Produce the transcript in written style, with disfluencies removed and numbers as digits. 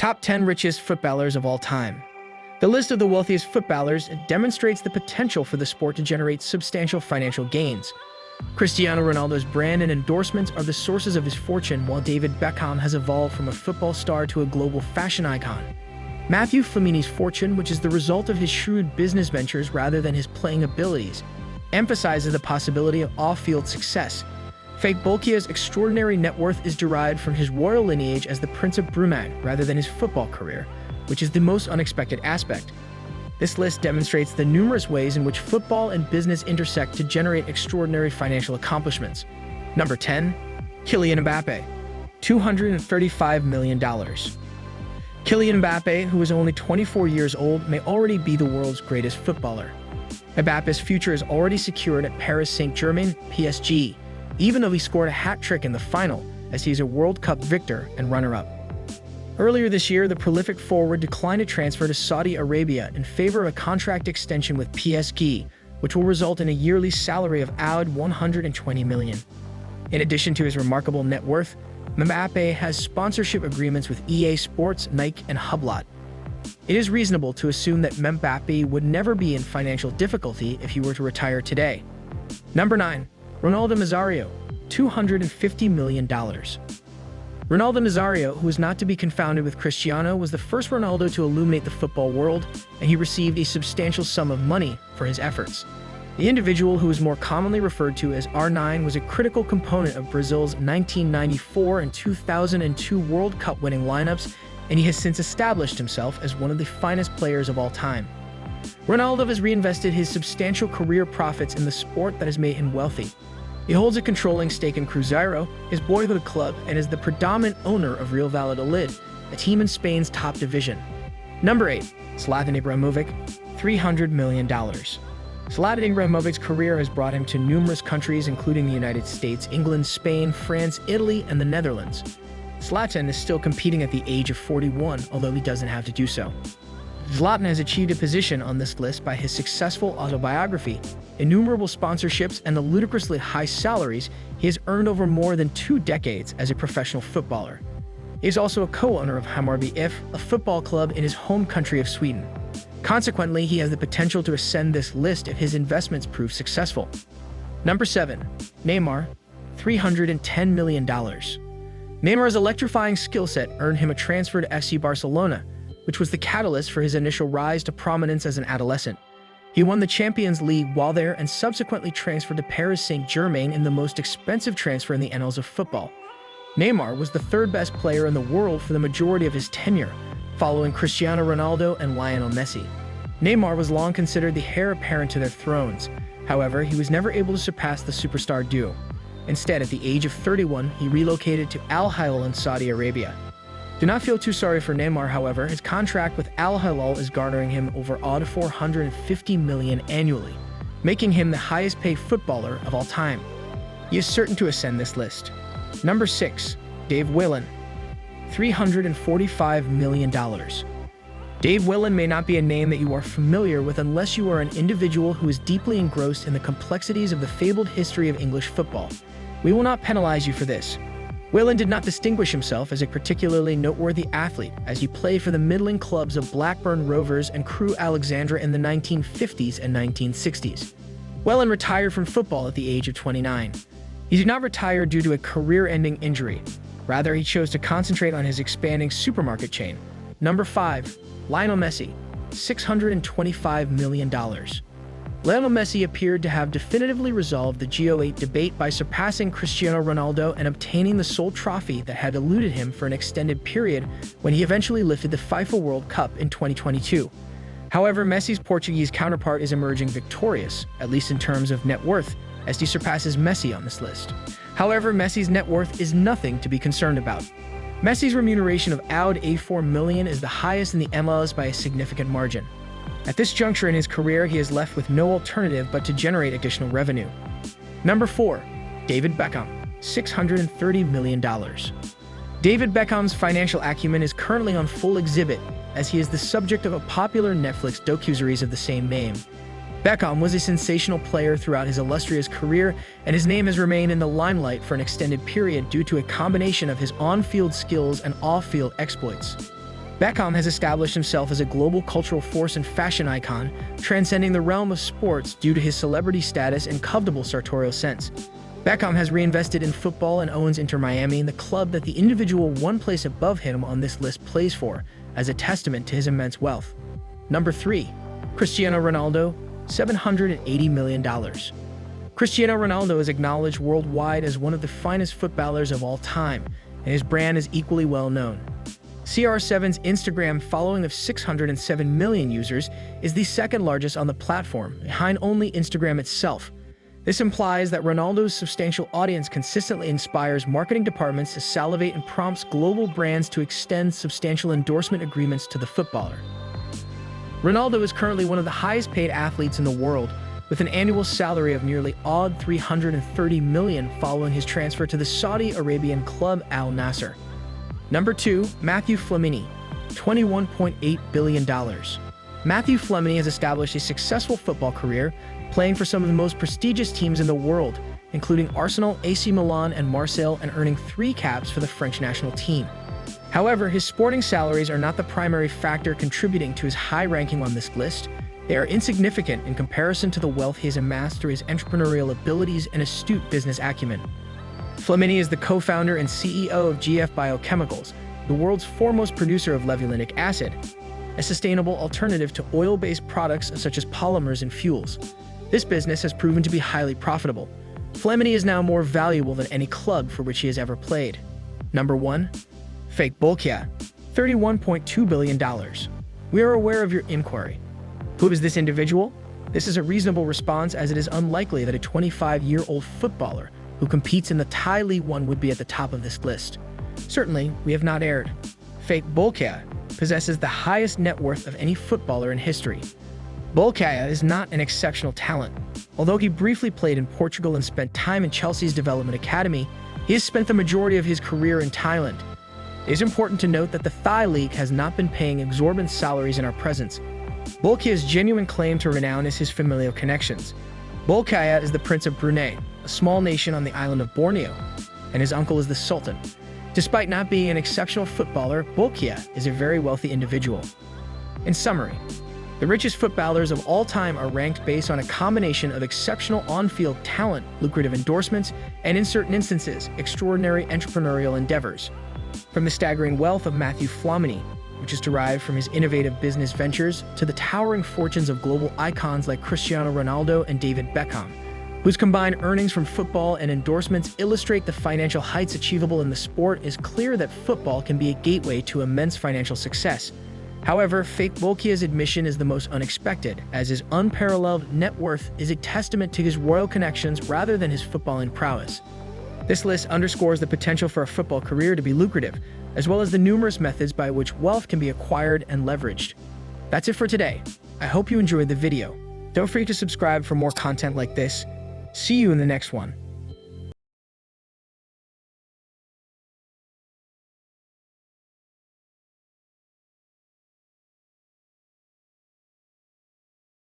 Top 10 Richest Footballers of All Time. The list of the wealthiest footballers demonstrates the potential for the sport to generate substantial financial gains. Cristiano Ronaldo's brand and endorsements are the sources of his fortune, while David Beckham has evolved from a football star to a global fashion icon. Matthew Flamini's fortune, which is the result of his shrewd business ventures rather than his playing abilities, emphasizes the possibility of off-field success. Fake Bolkiah's extraordinary net worth is derived from his royal lineage as the Prince of Brunei rather than his football career, which is the most unexpected aspect. This list demonstrates the numerous ways in which football and business intersect to generate extraordinary financial accomplishments. Number 10. Kylian Mbappe, $235 million. Kylian Mbappe, who is only 24 years old, may already be the world's greatest footballer. Mbappe's future is already secured at Paris Saint-Germain, PSG, even though he scored a hat-trick in the final, as he is a World Cup victor and runner-up. Earlier this year, the prolific forward declined a transfer to Saudi Arabia in favor of a contract extension with PSG, which will result in a yearly salary of around $120 million. In addition to his remarkable net worth, Mbappe has sponsorship agreements with EA Sports, Nike, and Hublot. It is reasonable to assume that Mbappe would never be in financial difficulty if he were to retire today. Number 9. Ronaldo Nazario, $250 million. Ronaldo Nazario, who is not to be confounded with Cristiano, was the first Ronaldo to illuminate the football world, and he received a substantial sum of money for his efforts. The individual, who is more commonly referred to as R9, was a critical component of Brazil's 1994 and 2002 World Cup winning lineups, and he has since established himself as one of the finest players of all time. Ronaldo has reinvested his substantial career profits in the sport that has made him wealthy. He holds a controlling stake in Cruzeiro, his boyhood club, and is the predominant owner of Real Valladolid, a team in Spain's top division. Number 8. Zlatan Ibrahimovic, $300 million. Zlatan Ibrahimovic's career has brought him to numerous countries, including the United States, England, Spain, France, Italy, and the Netherlands. Zlatan is still competing at the age of 41, although he doesn't have to do so. Zlatan has achieved a position on this list by his successful autobiography, innumerable sponsorships, and the ludicrously high salaries he has earned over more than 2 decades as a professional footballer. He is also a co-owner of Hammarby IF, a football club in his home country of Sweden. Consequently, he has the potential to ascend this list if his investments prove successful. Number 7. Neymar, $310 million. Neymar's electrifying skill set earned him a transfer to FC Barcelona, which was the catalyst for his initial rise to prominence as an adolescent. He won the Champions League while there and subsequently transferred to Paris Saint-Germain in the most expensive transfer in the annals of football. Neymar was the third best player in the world for the majority of his tenure, following Cristiano Ronaldo and Lionel Messi. Neymar was long considered the heir apparent to their thrones. However, he was never able to surpass the superstar duo. Instead, at the age of 31, he relocated to Al Hilal in Saudi Arabia. Do not feel too sorry for Neymar, however. His contract with Al Hilal is garnering him over $450 million annually, making him the highest-paid footballer of all time. He is certain to ascend this list. Number 6. Dave Whelan, $345 million. Dave Whelan may not be a name that you are familiar with unless you are an individual who is deeply engrossed in the complexities of the fabled history of English football. We will not penalize you for this. Whelan did not distinguish himself as a particularly noteworthy athlete, as he played for the middling clubs of Blackburn Rovers and Crewe Alexandra in the 1950s and 1960s. Whelan retired from football at the age of 29. He did not retire due to a career-ending injury. Rather, he chose to concentrate on his expanding supermarket chain. Number 5. Lionel Messi, $625 million. Lionel Messi appeared to have definitively resolved the Go8 debate by surpassing Cristiano Ronaldo and obtaining the sole trophy that had eluded him for an extended period when he eventually lifted the FIFA World Cup in 2022. However, Messi's Portuguese counterpart is emerging victorious, at least in terms of net worth, as he surpasses Messi on this list. However, Messi's net worth is nothing to be concerned about. Messi's remuneration of around $84 million is the highest in the MLS by a significant margin. At this juncture in his career, he is left with no alternative but to generate additional revenue. Number 4. David Beckham, $630 million. David Beckham's financial acumen is currently on full exhibit, as he is the subject of a popular Netflix docuseries of the same name. Beckham was a sensational player throughout his illustrious career, and his name has remained in the limelight for an extended period due to a combination of his on-field skills and off-field exploits. Beckham has established himself as a global cultural force and fashion icon, transcending the realm of sports due to his celebrity status and covetable sartorial sense. Beckham has reinvested in football and owns Inter Miami, the club that the individual one place above him on this list plays for, as a testament to his immense wealth. Number 3. Cristiano Ronaldo, $780 million. Cristiano Ronaldo is acknowledged worldwide as one of the finest footballers of all time, and his brand is equally well known. CR7's Instagram following of 607 million users is the second largest on the platform, behind only Instagram itself. This implies that Ronaldo's substantial audience consistently inspires marketing departments to salivate and prompts global brands to extend substantial endorsement agreements to the footballer. Ronaldo is currently one of the highest paid athletes in the world, with an annual salary of nearly odd $330 million following his transfer to the Saudi Arabian club Al Nassr. Number 2. Matthew Flamini, $21.8 billion. Matthew Flamini has established a successful football career, playing for some of the most prestigious teams in the world, including Arsenal, AC Milan, and Marseille, and earning 3 caps for the French national team. However, his sporting salaries are not the primary factor contributing to his high ranking on this list. They are insignificant in comparison to the wealth he has amassed through his entrepreneurial abilities and astute business acumen. Flamini is the co-founder and CEO of GF Biochemicals, the world's foremost producer of levulinic acid, a sustainable alternative to oil-based products such as polymers and fuels. This business has proven to be highly profitable. Flamini is now more valuable than any club for which he has ever played. Number 1. Fake Bolkiah, $31.2 billion. We are aware of your inquiry. Who is this individual? This is a reasonable response, as it is unlikely that a 25-year-old footballer who competes in the Thai League One would be at the top of this list. Certainly, we have not erred. Fake Bolkiah possesses the highest net worth of any footballer in history. Bolkiah is not an exceptional talent. Although he briefly played in Portugal and spent time in Chelsea's development academy, he has spent the majority of his career in Thailand. It is important to note that the Thai League has not been paying exorbitant salaries in our presence. Bolkiah's genuine claim to renown is his familial connections. Bolkiah is the Prince of Brunei, a small nation on the island of Borneo, and his uncle is the Sultan. Despite not being an exceptional footballer, Bolkiah is a very wealthy individual. In summary, the richest footballers of all time are ranked based on a combination of exceptional on-field talent, lucrative endorsements, and in certain instances, extraordinary entrepreneurial endeavors. From the staggering wealth of Matthew Flamini, which is derived from his innovative business ventures, to the towering fortunes of global icons like Cristiano Ronaldo and David Beckham, whose combined earnings from football and endorsements illustrate the financial heights achievable in the sport, is clear that football can be a gateway to immense financial success. However, fake Bolkiah's admission is the most unexpected, as his unparalleled net worth is a testament to his royal connections rather than his footballing prowess. This list underscores the potential for a football career to be lucrative, as well as the numerous methods by which wealth can be acquired and leveraged. That's it for today. I hope you enjoyed the video. Don't forget to subscribe for more content like this. See you in the next one.